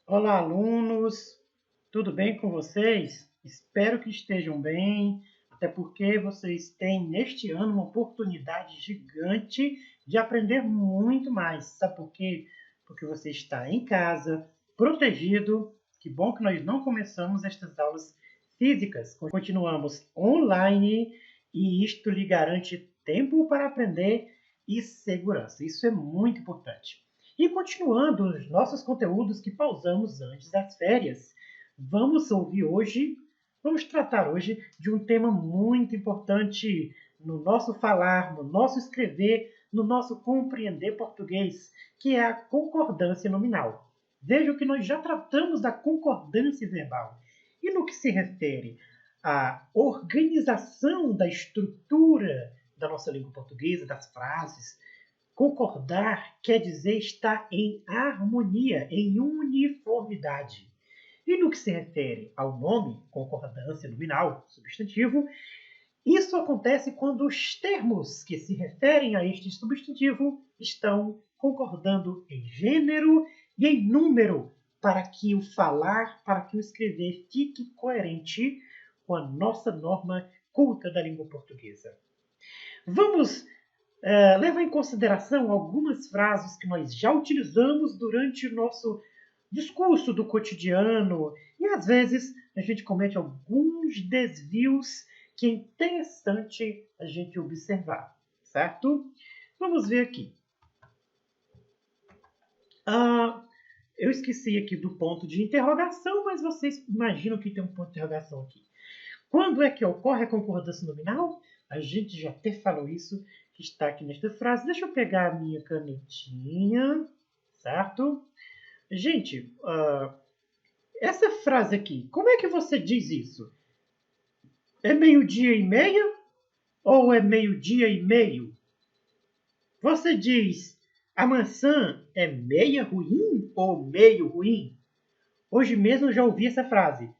Olá, alunos! Tudo bem com vocês? Espero que estejam bem, até porque vocês têm neste ano uma oportunidade gigante de aprender muito mais. Sabe por quê? Porque você está em casa, protegido. Que bom que nós não começamos estas aulas físicas. Continuamos online e isto lhe garante tempo para aprender e segurança. Isso é muito importante. E continuando os nossos conteúdos que pausamos antes das férias, vamos tratar hoje de um tema muito importante no nosso falar, no nosso escrever, no nosso compreender português, que é a concordância nominal. Veja que nós já tratamos da concordância verbal. E no que se refere à organização da estrutura da nossa língua portuguesa, das frases, concordar quer dizer estar em harmonia, em uniformidade. E no que se refere ao nome, concordância nominal, substantivo, isso acontece quando os termos que se referem a este substantivo estão concordando em gênero e em número, para que o falar, para que o escrever fique coerente com a nossa norma culta da língua portuguesa. Vamos levar em consideração algumas frases que nós já utilizamos durante o nosso discurso do cotidiano e às vezes a gente comete alguns desvios que é interessante a gente observar, certo? Vamos ver aqui. Eu esqueci aqui do ponto de interrogação, mas vocês imaginam que tem um ponto de interrogação aqui. Quando é que ocorre a concordância nominal? A gente já até falou isso, que está aqui nesta frase. Deixa eu pegar a minha canetinha, certo? Gente, essa frase aqui, como é que você diz isso? É meio-dia e meia ou é meio-dia e meio? Você diz a maçã é meia ruim ou meio ruim? Hoje mesmo eu já ouvi essa frase.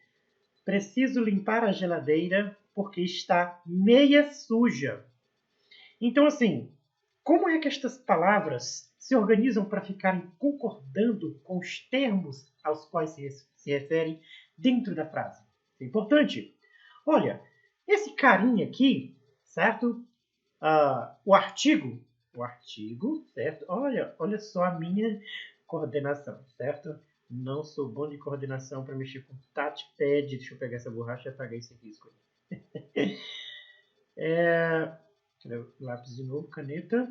Preciso limpar a geladeira porque está meia suja. Então, assim, como é que estas palavras se organizam para ficarem concordando com os termos aos quais se referem dentro da frase? Isso é importante. Olha, esse carinha aqui, certo? O artigo, certo? Olha só a minha coordenação, certo? Não sou bom de coordenação para mexer com touchpad. Deixa eu pegar essa borracha e apagar esse risco aí. Lápis de novo, caneta.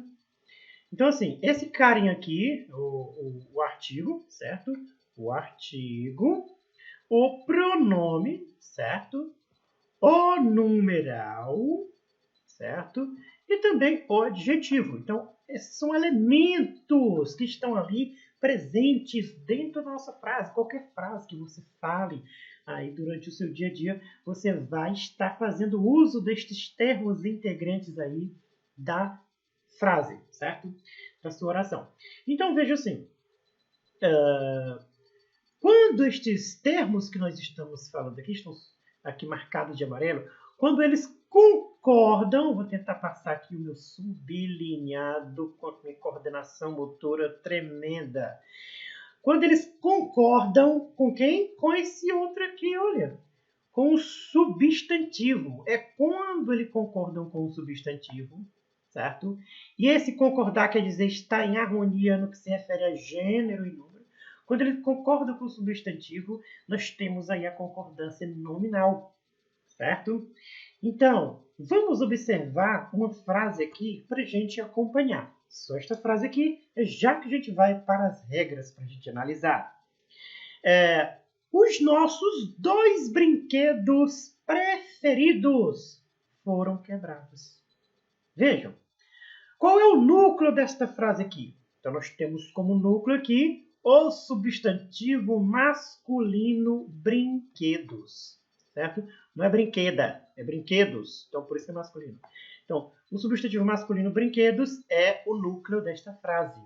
Então, assim, esse carinha aqui, o artigo, certo? O artigo, o pronome, certo? O numeral, certo? E também o adjetivo. Então, esses são elementos que estão ali presentes dentro da nossa frase. Qualquer frase que você fale aí durante o seu dia a dia, você vai estar fazendo uso destes termos integrantes aí da frase, certo? Da sua oração. Então, veja assim, quando estes termos que nós estamos falando aqui, estão aqui marcados de amarelo, quando eles concordam, vou tentar passar aqui o meu sublinhado com a minha coordenação motora tremenda. Quando eles concordam com quem? Com esse outro aqui, olha. Com o substantivo. É quando eles concordam com o substantivo, certo? E esse concordar quer dizer estar em harmonia no que se refere a gênero e número. Quando ele concorda com o substantivo, nós temos aí a concordância nominal, certo? Então, vamos observar uma frase aqui para a gente acompanhar. Só esta frase aqui, já que a gente vai para as regras para a gente analisar. Os nossos 2 brinquedos preferidos foram quebrados. Vejam, qual é o núcleo desta frase aqui? Então, nós temos como núcleo aqui o substantivo masculino brinquedos, certo? Não é brinqueda, é brinquedos. Então, por isso que é masculino. Então, o substantivo masculino brinquedos é o núcleo desta frase.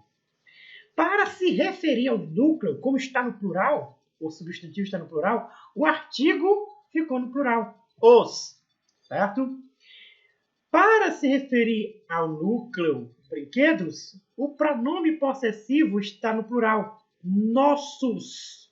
Para se referir ao núcleo, como está no plural, o substantivo está no plural, o artigo ficou no plural, os, certo? Para se referir ao núcleo brinquedos, o pronome possessivo está no plural, nossos.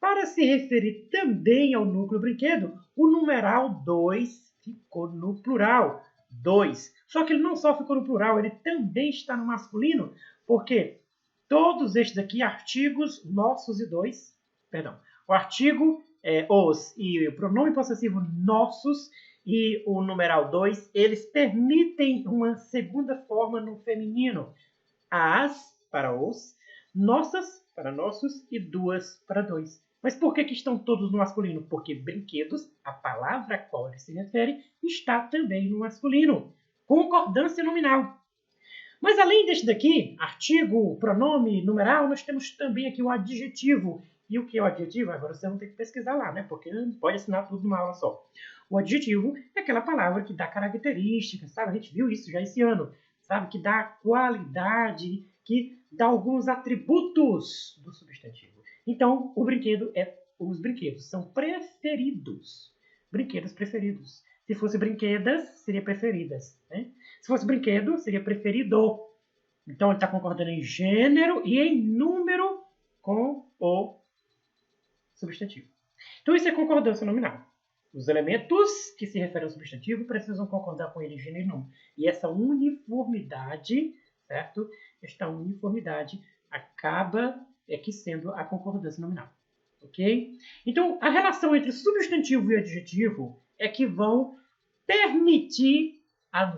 Para se referir também ao núcleo brinquedo, o numeral 2 ficou no plural. 2. Só que ele não só ficou no plural, ele também está no masculino, porque todos estes aqui, artigos nossos e dois, perdão, o artigo os e o pronome possessivo nossos e o numeral 2, eles permitem uma segunda forma no feminino. As para os, nossas para nossos e duas para dois. Mas por que estão todos no masculino? Porque brinquedos, a palavra a qual ele se refere, está também no masculino. Concordância nominal. Mas além deste daqui, artigo, pronome, numeral, nós temos também aqui o adjetivo. E o que é o adjetivo? Agora você não tem que pesquisar lá, né? Porque não pode assinar tudo numa aula só. O adjetivo é aquela palavra que dá características, sabe? A gente viu isso já esse ano, sabe? Que dá qualidade, que dá alguns atributos do substantivo. Então, os brinquedos são preferidos. Brinquedos preferidos. Se fosse brinquedas, seria preferidas. Né? Se fosse brinquedo, seria preferido. Então, ele está concordando em gênero e em número com o substantivo. Então, isso é concordância nominal. Os elementos que se referem ao substantivo precisam concordar com ele em gênero e número. E essa uniformidade, certo? Esta uniformidade acaba aqui sendo a concordância nominal. Ok? Então, a relação entre substantivo e adjetivo é que vão permitir a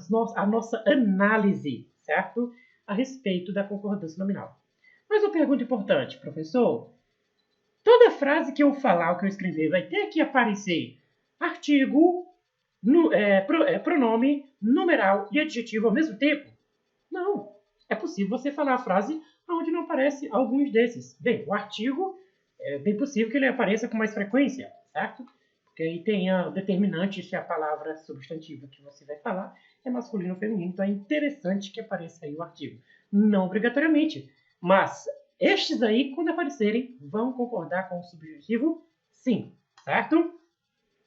nossa análise, certo? A respeito da concordância nominal. Mas uma pergunta importante, professor. Toda frase que eu falar, o que eu escrever, vai ter que aparecer artigo, pronome, numeral e adjetivo ao mesmo tempo? Não. É possível você falar a frase onde não aparece alguns desses. Bem, o artigo é bem possível que ele apareça com mais frequência, certo? Porque aí tem a determinante se a palavra substantiva que você vai falar é masculino ou feminino. Então é interessante que apareça aí o artigo. Não obrigatoriamente, mas estes aí, quando aparecerem, vão concordar com o subjuntivo sim, certo?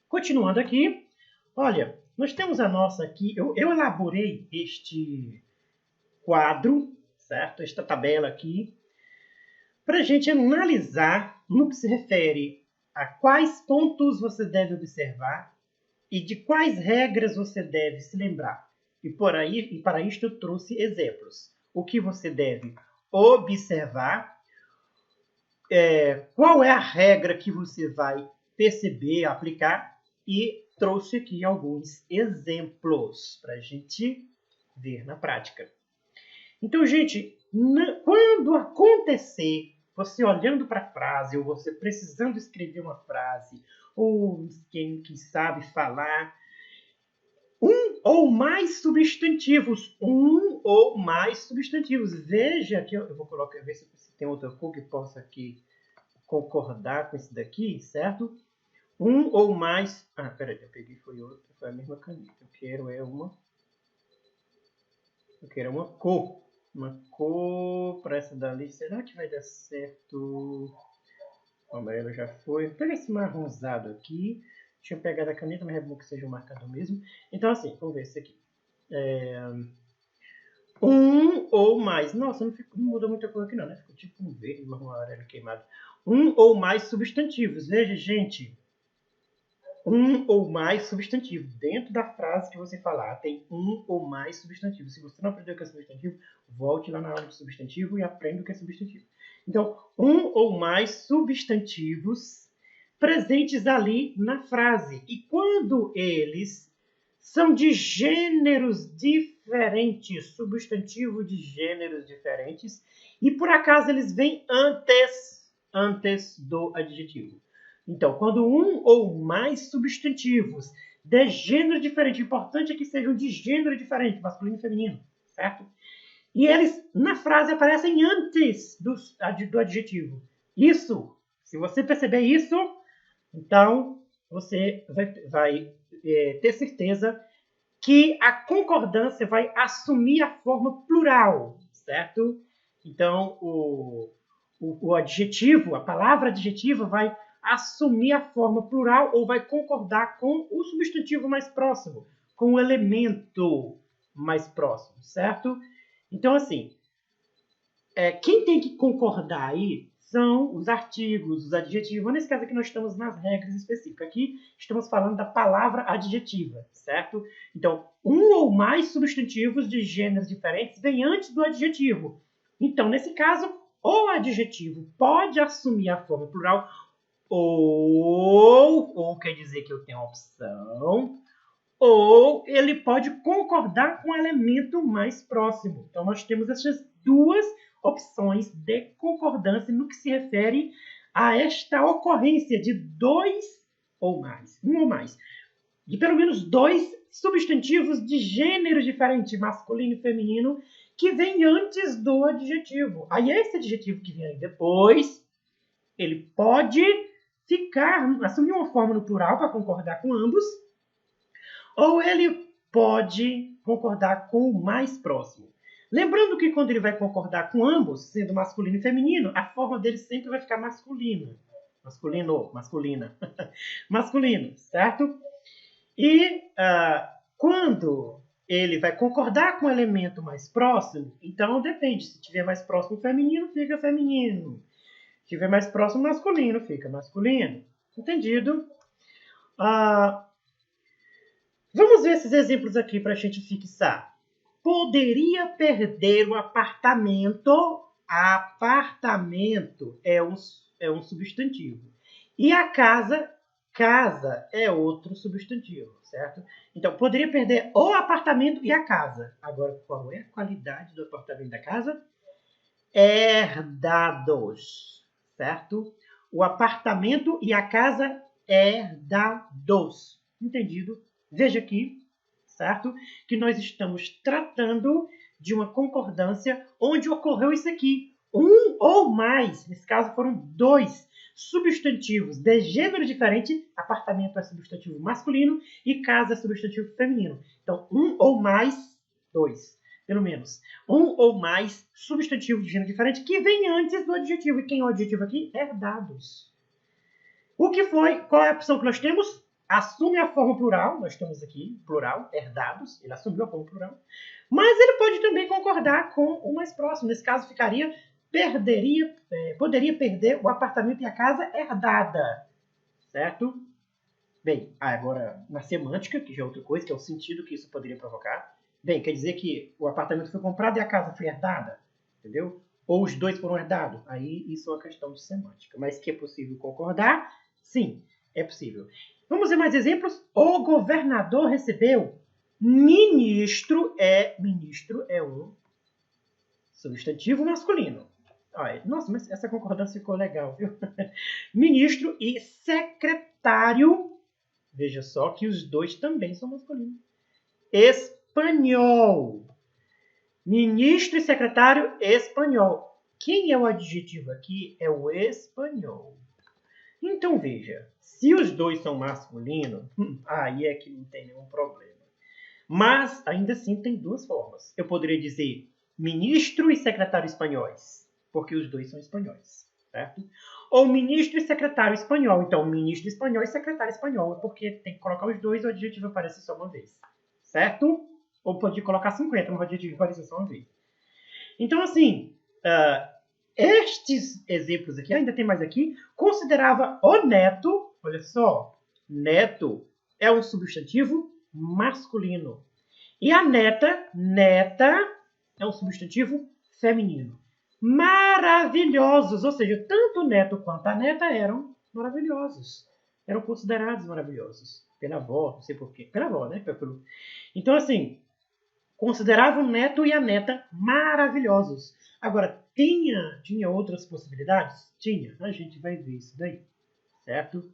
Continuando aqui, olha, nós temos a nossa aqui, eu elaborei este quadro, certo? Esta tabela aqui, para a gente analisar no que se refere a quais pontos você deve observar e de quais regras você deve se lembrar. E para isto eu trouxe exemplos. O que você deve observar, qual é a regra que você vai perceber, aplicar, e trouxe aqui alguns exemplos para a gente ver na prática. Então, gente, quando acontecer, você olhando para a frase, ou você precisando escrever uma frase, ou quem sabe falar, um ou mais substantivos. Veja que eu vou colocar, ver se tem outra cor que possa aqui concordar com esse daqui, certo? Um ou mais... Ah, peraí, eu peguei, foi a mesma caneta. Eu quero uma cor. Uma cor para essa dali. Será que vai dar certo? O amarelo já foi. Vou pegar esse marronzado aqui. Deixa eu pegar da caneta, mas é bom que seja o marcador mesmo. Então, assim, vamos ver esse aqui. Um ou mais. Nossa, não muda muita cor aqui não, né? Ficou tipo um verde, marrom, amarelo queimado. Um ou mais substantivos. Veja, gente. Um ou mais substantivos. Dentro da frase que você falar, tem um ou mais substantivos. Se você não aprendeu o que é substantivo, volte lá na aula de substantivo e aprenda o que é substantivo. Então, um ou mais substantivos presentes ali na frase. E quando eles são de gêneros diferentes, substantivo de gêneros diferentes, e por acaso eles vêm antes do adjetivo. Então, quando um ou mais substantivos de gênero diferente, o importante é que sejam de gênero diferente, masculino e feminino, certo? E eles, na frase, aparecem antes do adjetivo. Isso, se você perceber isso, então você vai ter certeza que a concordância vai assumir a forma plural, certo? Então, o adjetivo, a palavra adjetiva vai assumir a forma plural ou vai concordar com o substantivo mais próximo, com o elemento mais próximo, certo? Então, assim, quem tem que concordar aí são os artigos, os adjetivos. Nesse caso aqui nós estamos nas regras específicas. Aqui estamos falando da palavra adjetiva, certo? Então, um ou mais substantivos de gêneros diferentes vêm antes do adjetivo. Então, nesse caso, o adjetivo pode assumir a forma plural ou quer dizer que eu tenho a opção, ou ele pode concordar com o elemento mais próximo. Então, nós temos essas duas opções de concordância no que se refere a esta ocorrência de dois ou mais, um ou mais, de pelo menos dois substantivos de gênero diferente, masculino e feminino, que vem antes do adjetivo. Aí esse adjetivo que vem depois, ele pode assumir uma forma no plural para concordar com ambos, ou ele pode concordar com o mais próximo. Lembrando que quando ele vai concordar com ambos, sendo masculino e feminino, a forma dele sempre vai ficar masculina. Masculino, masculina. Masculino, certo? E quando ele vai concordar com o elemento mais próximo, então depende. Se tiver mais próximo feminino, fica feminino. Se tiver mais próximo masculino, fica masculino. Entendido? Vamos ver esses exemplos aqui para a gente fixar. Poderia perder o apartamento. Apartamento é um substantivo. E a casa, casa é outro substantivo, certo? Então, poderia perder o apartamento e a casa. Agora, qual é a qualidade do apartamento e da casa? Herdados, certo? O apartamento e a casa herdados. Entendido? Veja aqui, certo? Que nós estamos tratando de uma concordância onde ocorreu isso aqui. Um ou mais, nesse caso foram dois substantivos de gênero diferente. Apartamento é substantivo masculino e casa é substantivo feminino. Então, um ou mais, dois, pelo menos. Um ou mais substantivos de gênero diferente que vem antes do adjetivo. E quem é o adjetivo aqui? Herdados. O que foi? Qual é a opção que nós temos? Assume a forma plural, nós estamos aqui, plural, herdados, ele assumiu a forma plural, mas ele pode também concordar com o mais próximo, nesse caso ficaria, poderia perder o apartamento e a casa herdada, certo? Bem, agora na semântica, que já é outra coisa, que é o sentido que isso poderia provocar, bem, quer dizer que o apartamento foi comprado e a casa foi herdada, entendeu? Ou os dois foram herdados, aí isso é uma questão de semântica, mas que é possível concordar, sim, é possível. Vamos ver mais exemplos. O governador recebeu. Ministro é um substantivo masculino. Nossa, mas essa concordância ficou legal, viu? Ministro e secretário. Veja só que os dois também são masculinos. Espanhol. Ministro e secretário espanhol. Quem é o adjetivo aqui? É o espanhol. Então, veja, se os dois são masculinos, aí é que não tem nenhum problema. Mas, ainda assim, tem duas formas. Eu poderia dizer ministro e secretário espanhóis, porque os dois são espanhóis, certo? Ou ministro e secretário espanhol. Então, ministro espanhol e secretário espanhol, porque tem que colocar os dois, o adjetivo aparece só uma vez, certo? Ou pode colocar 50, mas o adjetivo aparece só uma vez. Então, assim, estes exemplos aqui, ainda tem mais aqui, considerava o neto, olha só, neto é um substantivo masculino. E a neta é um substantivo feminino. Maravilhosos, ou seja, tanto o neto quanto a neta eram maravilhosos. Eram considerados maravilhosos. Pela avó, não sei porquê. Pela avó, né? Então, assim, consideravam o neto e a neta maravilhosos. Agora, tinha outras possibilidades? Tinha. A gente vai ver isso daí. Certo?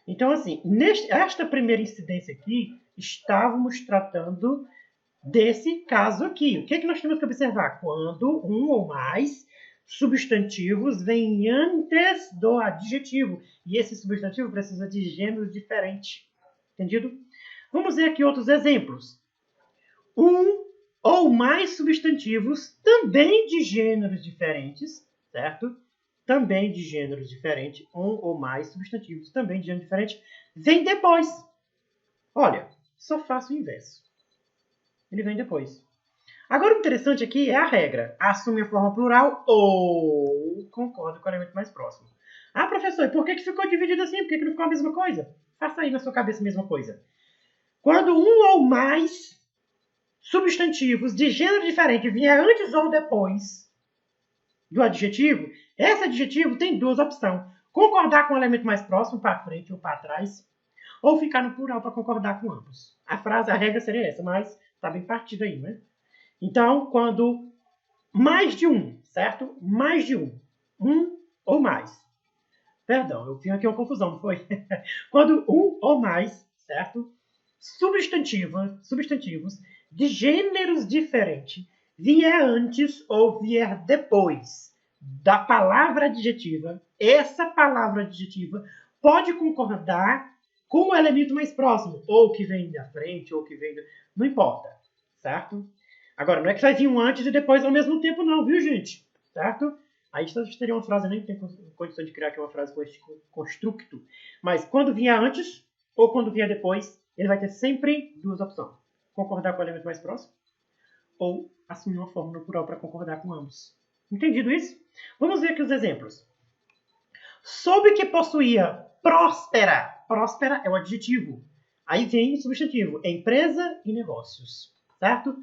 Então, assim, esta primeira incidência aqui, estávamos tratando desse caso aqui. O que é que nós temos que observar? Quando um ou mais substantivos vêm antes do adjetivo. E esse substantivo precisa de gênero diferente. Entendido? Vamos ver aqui outros exemplos. Um ou mais substantivos, também de gêneros diferentes, certo? Também de gêneros diferentes, um ou mais substantivos, também de gênero diferente, vem depois. Olha, só faço o inverso. Ele vem depois. Agora, o interessante aqui é a regra. Assume a forma plural ou concorda com o elemento mais próximo. Ah, professor, e por que ficou dividido assim? Por que não ficou a mesma coisa? Faça aí na sua cabeça a mesma coisa. Quando um ou mais substantivos de gênero diferente vier antes ou depois do adjetivo, esse adjetivo tem duas opções. Concordar com o elemento mais próximo, para frente ou para trás, ou ficar no plural para concordar com ambos. A regra seria essa, mas está bem partido aí, né? Então, quando mais de um, certo? Mais de um. Um ou mais. Perdão, eu fiz aqui uma confusão, não foi? Quando um ou mais, certo? Substantivos de gêneros diferentes vier antes ou vier depois da palavra adjetiva, essa palavra adjetiva pode concordar com o elemento mais próximo, ou que vem da frente, ou que vem... Não importa, certo? Agora, não é que vai vir um antes e depois ao mesmo tempo não, viu, gente? Certo? Aí teria uma frase, nem tem condição de criar aqui uma frase com este constructo. Mas quando vier antes ou quando vier depois, ele vai ter sempre duas opções. Concordar com o elemento mais próximo ou assumir uma forma no plural para concordar com ambos. Entendido isso? Vamos ver aqui os exemplos. Soube que possuía próspera. Próspera é o adjetivo. Aí vem o substantivo. Empresa e negócios. Certo?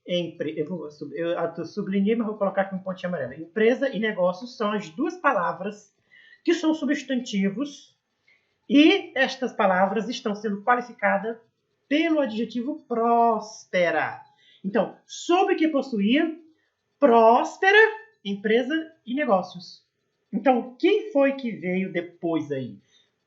Eu sublinhei, mas vou colocar aqui um pontinho amarelo. Empresa e negócios são as duas palavras que são substantivos e estas palavras estão sendo qualificadas pelo adjetivo próspera. Então, soube que possuía próspera empresa e negócios. Então, quem foi que veio depois aí?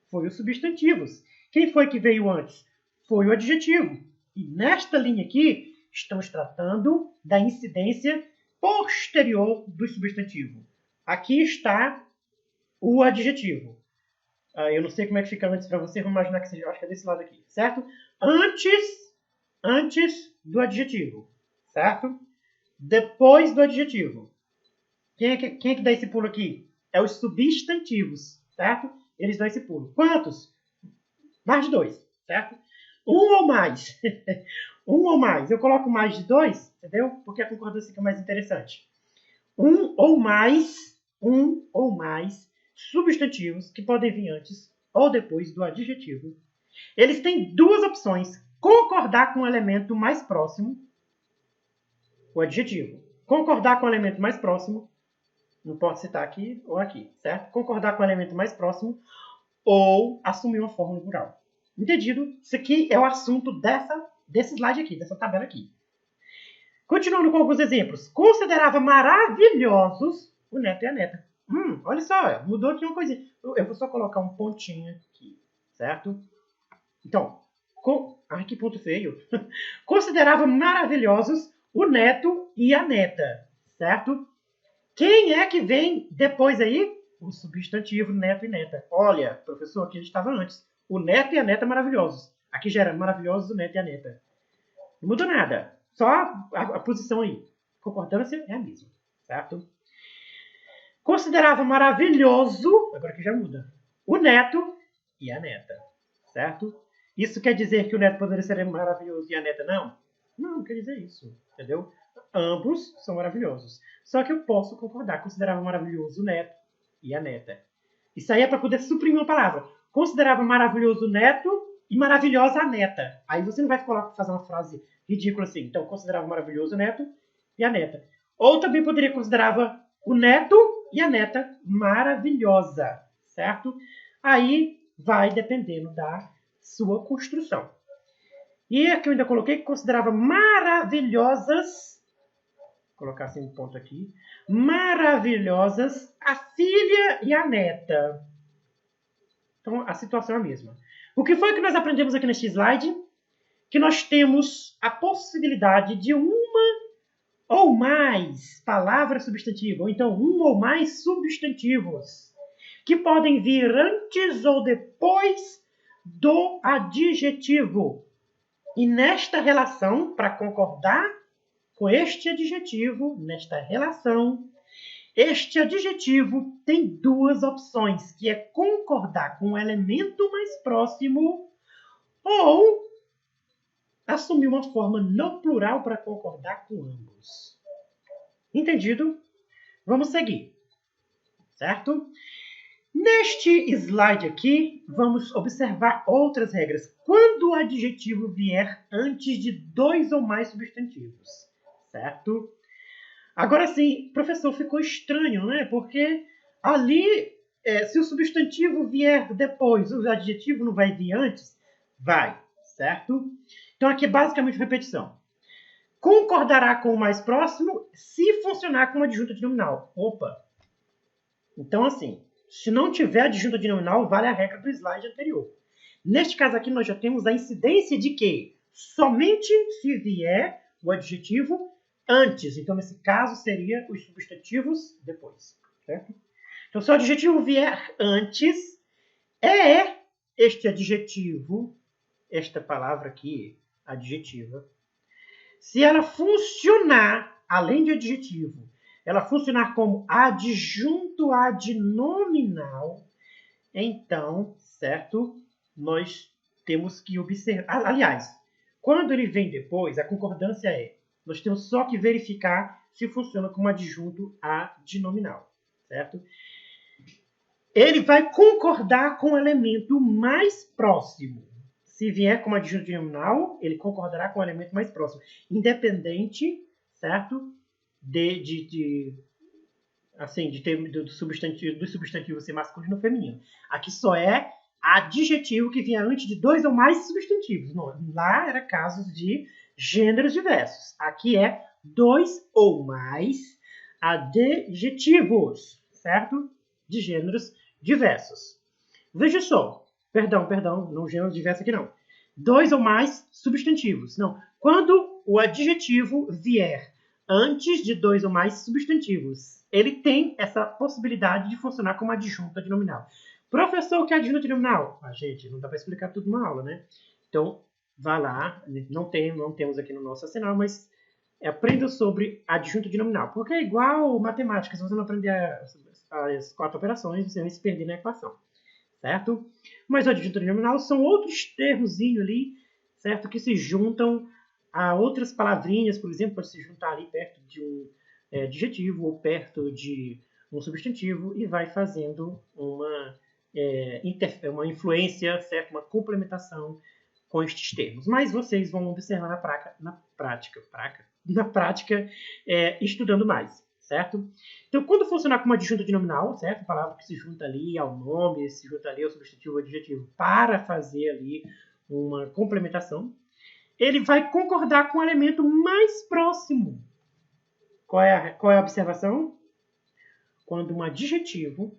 Foi os substantivos. Quem foi que veio antes? Foi o adjetivo. E nesta linha aqui, estamos tratando da incidência posterior do substantivo. Aqui está o adjetivo. Eu não sei como é que fica antes para você, vou imaginar que seja, acho que é desse lado aqui, certo? Antes do adjetivo, certo? Depois do adjetivo. Quem é que dá esse pulo aqui? É os substantivos, certo? Eles dão esse pulo. Quantos? Mais de dois, certo? Um ou mais. Um ou mais. Eu coloco mais de dois, entendeu? Porque a concordância fica mais interessante. Um ou mais substantivos que podem vir antes ou depois do adjetivo. Eles têm duas opções. Concordar com o elemento mais próximo, o adjetivo. Concordar com o elemento mais próximo, não pode citar aqui ou aqui, certo? Concordar com o elemento mais próximo ou assumir uma forma plural. Entendido? Isso aqui é o assunto desse slide aqui, dessa tabela aqui. Continuando com alguns exemplos. Considerava maravilhosos o neto e a neta. Olha só, mudou aqui uma coisinha. Eu vou só colocar um pontinho aqui, certo? Então, ai, que ponto feio. Considerava maravilhosos o neto e a neta, certo? Quem é que vem depois aí? O substantivo neto e neta. Olha, professor, aqui a gente estava antes. O neto e a neta maravilhosos. Aqui já era maravilhosos o neto e a neta. Não muda nada. Só a posição aí. Concordância é a mesma, certo? Considerava maravilhoso, agora que já muda, o neto e a neta, certo? Isso quer dizer que o neto poderia ser maravilhoso e a neta não? Não quer dizer isso, entendeu? Ambos são maravilhosos. Só que eu posso concordar. Considerava maravilhoso o neto e a neta. Isso aí é para poder suprimir uma palavra. Considerava maravilhoso o neto e maravilhosa a neta. Aí você não vai fazer uma frase ridícula assim. Então, considerava maravilhoso o neto e a neta. Ou também poderia considerava o neto e a neta maravilhosa, certo? Aí vai dependendo da sua construção. E aqui eu ainda coloquei que considerava maravilhosas, vou colocar assim um ponto aqui, maravilhosas a filha e a neta. Então a situação é a mesma. O que foi que nós aprendemos aqui neste slide? Que nós temos a possibilidade de uma ou mais palavras substantivas, ou então um ou mais substantivos, que podem vir antes ou depois do adjetivo. E nesta relação, para concordar com este adjetivo, nesta relação, este adjetivo tem duas opções, que é concordar com o elemento mais próximo ou assumir uma forma no plural para concordar com ambos. Entendido? Vamos seguir, certo? Neste slide aqui, vamos observar outras regras. Quando o adjetivo vier antes de 2 ou mais substantivos, certo? Agora sim, professor, ficou estranho, né? Porque ali, se o substantivo vier depois, o adjetivo não vai vir antes? Vai, certo? Então aqui é basicamente repetição. Concordará com o mais próximo se funcionar como adjunto nominal. Opa! Então assim, se não tiver adjunto nominal, vale a regra do slide anterior. Neste caso aqui, nós já temos a incidência de que somente se vier o adjetivo antes. Então, nesse caso, seria os substantivos depois. Certo? Então, se o adjetivo vier antes, este adjetivo, esta palavra aqui, adjetiva, se ela funcionar, além de adjetivo, ela funcionar como adjunto adnominal, então, certo? Nós temos que observar. Aliás, quando ele vem depois, a concordância nós temos só que verificar se funciona como adjunto adnominal, certo? Ele vai concordar com o elemento mais próximo. Se vier como adjunto adnominal, ele concordará com o elemento mais próximo, independente, certo? Dos substantivos ser masculino ou feminino. Aqui só é adjetivo que vinha antes de 2 ou mais substantivos. Não, lá era casos de gêneros diversos. Aqui é 2 ou mais adjetivos, certo? De gêneros diversos. Veja só. Perdão, não gêneros diversos aqui não. 2 ou mais substantivos. Não. Quando o adjetivo vier antes de 2 ou mais substantivos, ele tem essa possibilidade de funcionar como adjunto adnominal. Professor, o que é adjunto adnominal? Gente, não dá para explicar tudo numa aula, né? Então, vá lá. Não temos aqui no nosso arsenal, mas aprenda sobre adjunto adnominal. Porque é igual matemática. Se você não aprender as 4 operações, você vai se perder na equação. Certo? Mas o adjunto adnominal são outros termozinhos ali, certo? Que se juntam a outras palavrinhas, por exemplo, pode se juntar ali perto de um adjetivo ou perto de um substantivo e vai fazendo uma influência, certo? Uma complementação com estes termos. Mas vocês vão observar na prática, estudando mais, certo? Então, quando funcionar como adjunto adnominal, certo? A palavra que se junta ali ao nome, se junta ali ao substantivo ou adjetivo para fazer ali uma complementação, ele vai concordar com o elemento mais próximo. Qual é a observação? Quando um adjetivo,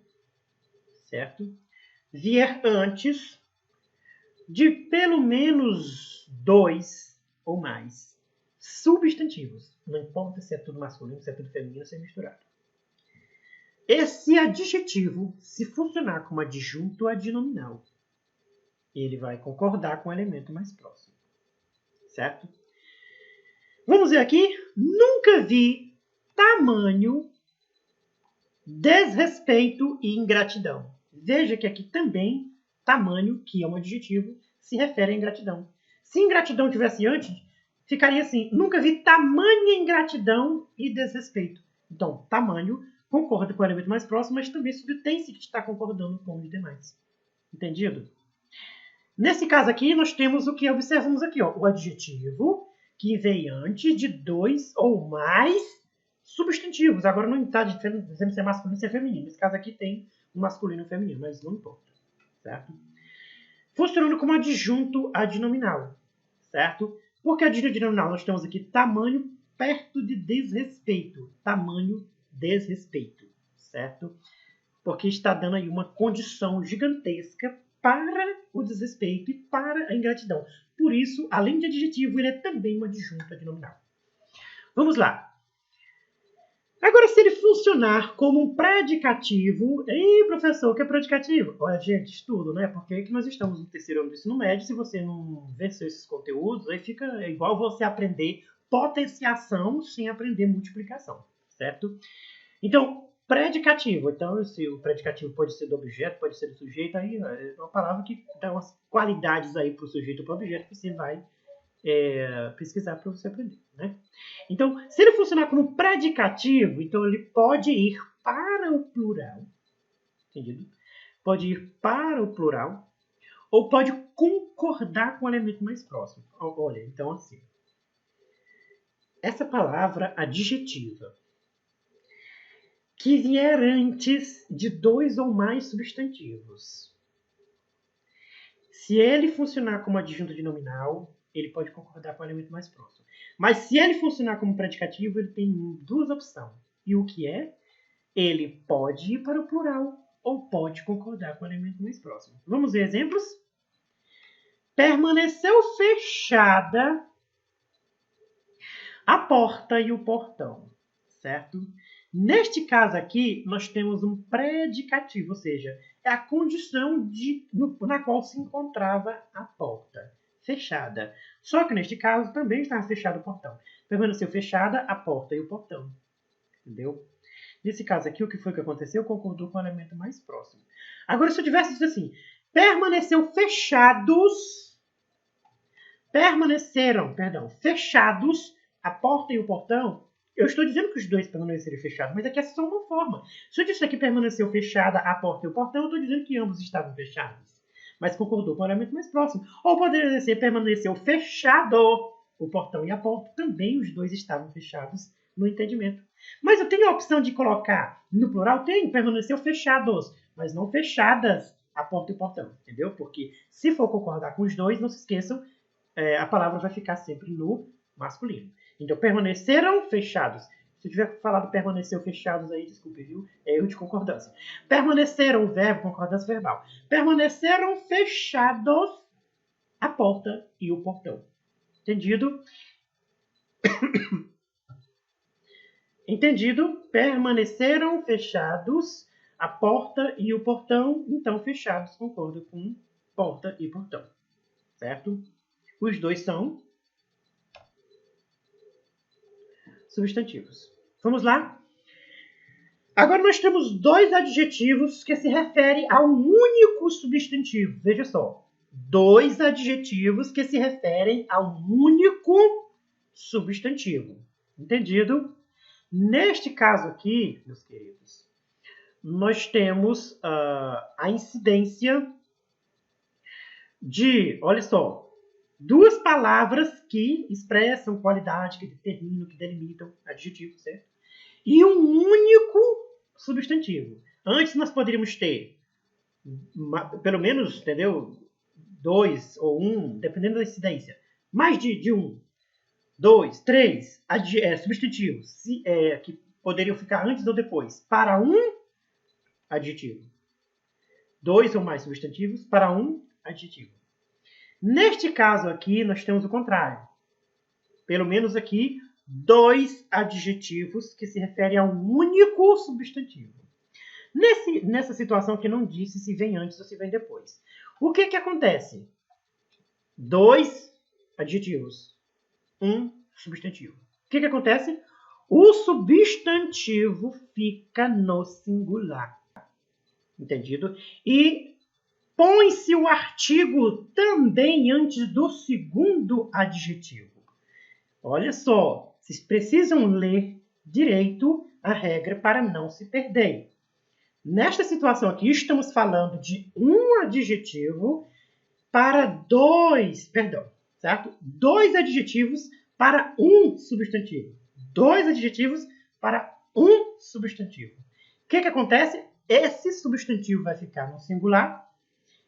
certo, vier antes de pelo menos 2 ou mais substantivos. Não importa se é tudo masculino, se é tudo feminino, se é misturado. Esse adjetivo, se funcionar como adjunto adnominal, ele vai concordar com o elemento mais próximo. Certo? Vamos ver aqui. Nunca vi tamanho, desrespeito e ingratidão. Veja que aqui também tamanho, que é um adjetivo, se refere à ingratidão. Se ingratidão tivesse antes, ficaria assim. Nunca vi tamanha ingratidão e desrespeito. Então, tamanho concorda com o elemento mais próximo, mas também subtém-se que está concordando com os demais. Entendido? Nesse caso aqui, nós temos o que observamos aqui, ó, o adjetivo que vem antes de 2 ou mais substantivos. Agora não está dizendo se é masculino ou se é feminino. Nesse caso aqui tem um masculino e um feminino, mas não importa. Certo? Funcionando como adjunto adnominal. Certo? Porque adjunto adnominal nós temos aqui tamanho perto de desrespeito. Tamanho desrespeito. Certo? Porque está dando aí uma condição gigantesca para o desrespeito e para a ingratidão. Por isso, além de adjetivo, ele é também um adjunto adnominal. Vamos lá. Agora, se ele funcionar como um predicativo... Ei, professor, o que é predicativo? Olha, gente, estudo, né? Porque nós estamos no terceiro ano do ensino médio. Se você não venceu esses conteúdos, aí fica igual você aprender potenciação sem aprender multiplicação, certo? Então, predicativo. Então, se o predicativo pode ser do objeto, pode ser do sujeito, aí é uma palavra que dá umas qualidades aí para o sujeito ou para o objeto que você vai pesquisar para você aprender, né? Então, se ele funcionar como predicativo, então ele pode ir para o plural, entendido? Pode ir para o plural, ou pode concordar com o elemento mais próximo. Olha, então assim, essa palavra adjetiva, que vier antes de 2 ou mais substantivos, se ele funcionar como adjunto de nominal, ele pode concordar com o elemento mais próximo. Mas se ele funcionar como predicativo, ele tem 2 opções. E o que é? Ele pode ir para o plural ou pode concordar com o elemento mais próximo. Vamos ver exemplos? Permaneceu fechada a porta e o portão, certo? Neste caso aqui, nós temos um predicativo, ou seja, é a condição na qual se encontrava a porta, fechada. Só que neste caso também estava fechado o portão. Permaneceu fechada a porta e o portão, entendeu? Nesse caso aqui, o que foi que aconteceu? Concordou com o elemento mais próximo. Agora, se eu tivesse dito assim, fechados a porta e o portão, eu estou dizendo que os dois permaneceram fechados, mas aqui é só uma forma. Se eu disser que permaneceu fechada a porta e o portão, eu estou dizendo que ambos estavam fechados, mas concordou com o elemento mais próximo. Ou poderia dizer permaneceu fechado o portão e a porta, também os dois estavam fechados no entendimento. Mas eu tenho a opção de colocar no plural? Tenho, permaneceu fechados, mas não fechadas a porta e o portão, entendeu? Porque se for concordar com os dois, não se esqueçam, a palavra vai ficar sempre no masculino. Então, permaneceram fechados. Se eu tiver falado permaneceu fechados aí, desculpe, viu? É erro de concordância. Permaneceram, verbo, concordância verbal. Permaneceram fechados a porta e o portão. Entendido? Entendido? Permaneceram fechados a porta e o portão. Então, fechados concorda com porta e portão. Certo? Os dois são substantivos. Vamos lá? Agora nós temos 2 adjetivos que se referem a um único substantivo. Veja só. 2 adjetivos que se referem a um único substantivo. Entendido? Neste caso aqui, meus queridos, nós temos a incidência de, olha só, 2 palavras que expressam qualidade, que determinam, que delimitam adjetivo, certo? E um único substantivo. Antes nós poderíamos ter, pelo menos, entendeu? 2 ou 1, dependendo da incidência. Mais de 1, 2, 3 substantivos que poderiam ficar antes ou depois para um adjetivo. 2 ou mais substantivos para um adjetivo. Neste caso aqui, nós temos o contrário. Pelo menos aqui, 2 adjetivos que se referem a um único substantivo. Nessa situação que não disse se vem antes ou se vem depois. O que acontece? 2 adjetivos, 1 substantivo. O que acontece? O substantivo fica no singular. Entendido? E põe-se o artigo também antes do segundo adjetivo. Olha só, vocês precisam ler direito a regra para não se perderem. Nesta situação aqui, estamos falando de um adjetivo para 2, certo? 2 adjetivos para um substantivo. 2 adjetivos para um substantivo. O que acontece? Esse substantivo vai ficar no singular.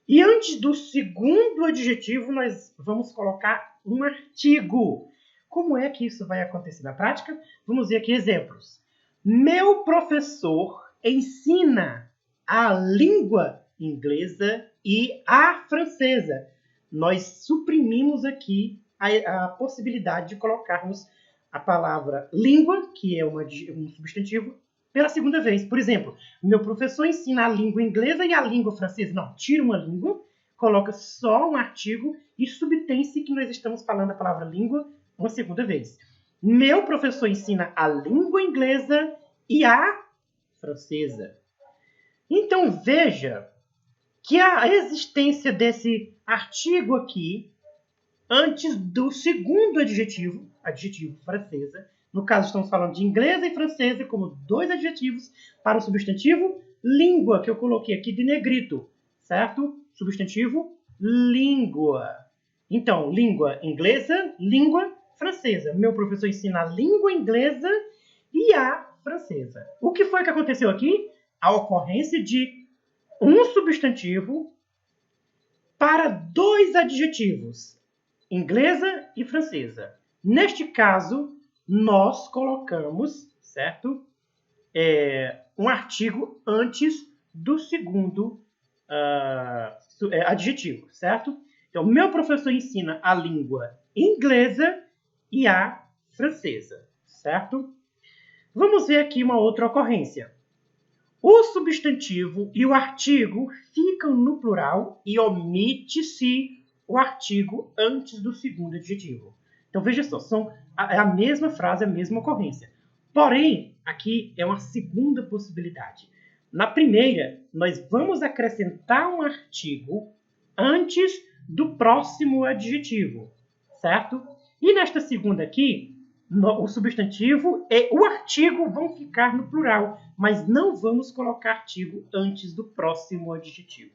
E antes do segundo adjetivo, nós vamos colocar um artigo. Como é que isso vai acontecer na prática? Vamos ver aqui exemplos. Meu professor ensina a língua inglesa e a francesa. Nós suprimimos aqui a possibilidade de colocarmos a palavra língua, que é um substantivo, pela segunda vez. Por exemplo, meu professor ensina a língua inglesa e a língua francesa. Não, tira uma língua, coloca só um artigo e subtém-se que nós estamos falando a palavra língua uma segunda vez. Meu professor ensina a língua inglesa e a francesa. Então, veja que a existência desse artigo aqui antes do segundo adjetivo, adjetivo francesa. No caso, estamos falando de inglesa e francesa como dois adjetivos para o substantivo língua, que eu coloquei aqui de negrito, certo? Substantivo língua. Então, língua inglesa, língua francesa. Meu professor ensina a língua inglesa e a francesa. O que foi que aconteceu aqui? A ocorrência de um substantivo para dois adjetivos, inglesa e francesa. Neste caso, nós colocamos, certo? Um artigo antes do segundo adjetivo, certo? Então, meu professor ensina a língua inglesa e a francesa, certo? Vamos ver aqui uma outra ocorrência. O substantivo e o artigo ficam no plural e omite-se o artigo antes do segundo adjetivo. Então, veja só, é a mesma frase, a mesma ocorrência. Porém, aqui é uma segunda possibilidade. Na primeira, nós vamos acrescentar um artigo antes do próximo adjetivo, certo? E nesta segunda aqui, o substantivo e o artigo vão ficar no plural, mas não vamos colocar artigo antes do próximo adjetivo.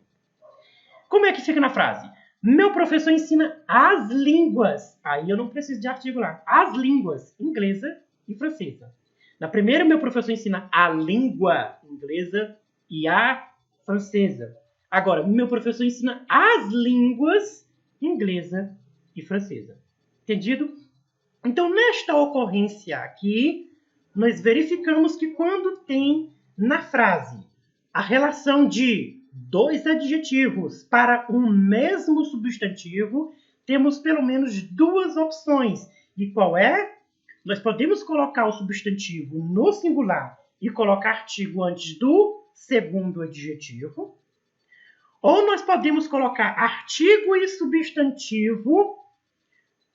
Como é que fica na frase? Meu professor ensina as línguas. Aí eu não preciso de artigo lá. As línguas, inglesa e francesa. Na primeira, meu professor ensina a língua inglesa e a francesa. Agora, meu professor ensina as línguas inglesa e francesa. Entendido? Então, nesta ocorrência aqui, nós verificamos que quando tem na frase a relação de dois adjetivos para um mesmo substantivo, temos pelo menos duas opções. E qual é? Nós podemos colocar o substantivo no singular e colocar artigo antes do segundo adjetivo. Ou nós podemos colocar artigo e substantivo,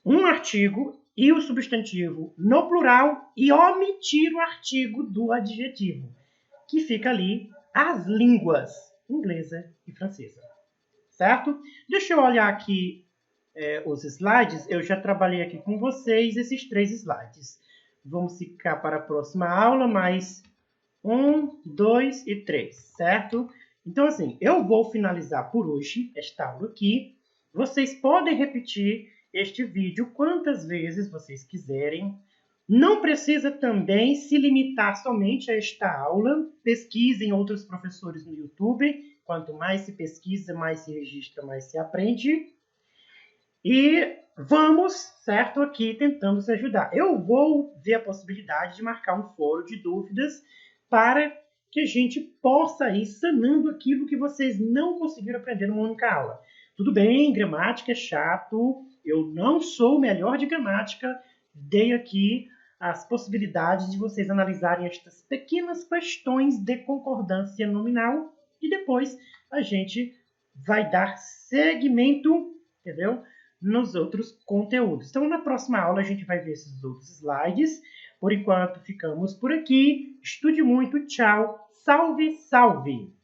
um artigo e o substantivo no plural e omitir o artigo do adjetivo, que fica ali as línguas inglesa e francesa, certo? Deixa eu olhar aqui os slides. Eu já trabalhei aqui com vocês esses 3 slides. Vamos ficar para a próxima aula, mais 1, 2 e 3, certo? Então, assim, eu vou finalizar por hoje esta aula aqui. Vocês podem repetir este vídeo quantas vezes vocês quiserem. Não precisa também se limitar somente a esta aula. Pesquisem outros professores no YouTube. Quanto mais se pesquisa, mais se registra, mais se aprende. E vamos, certo, aqui tentando se ajudar. Eu vou ver a possibilidade de marcar um fórum de dúvidas para que a gente possa ir sanando aquilo que vocês não conseguiram aprender numa única aula. Tudo bem, gramática é chato. Eu não sou o melhor de gramática. Dei aqui as possibilidades de vocês analisarem estas pequenas questões de concordância nominal e depois a gente vai dar seguimento, entendeu? Nos outros conteúdos. Então, na próxima aula, a gente vai ver esses outros slides. Por enquanto, ficamos por aqui. Estude muito. Tchau. Salve, salve!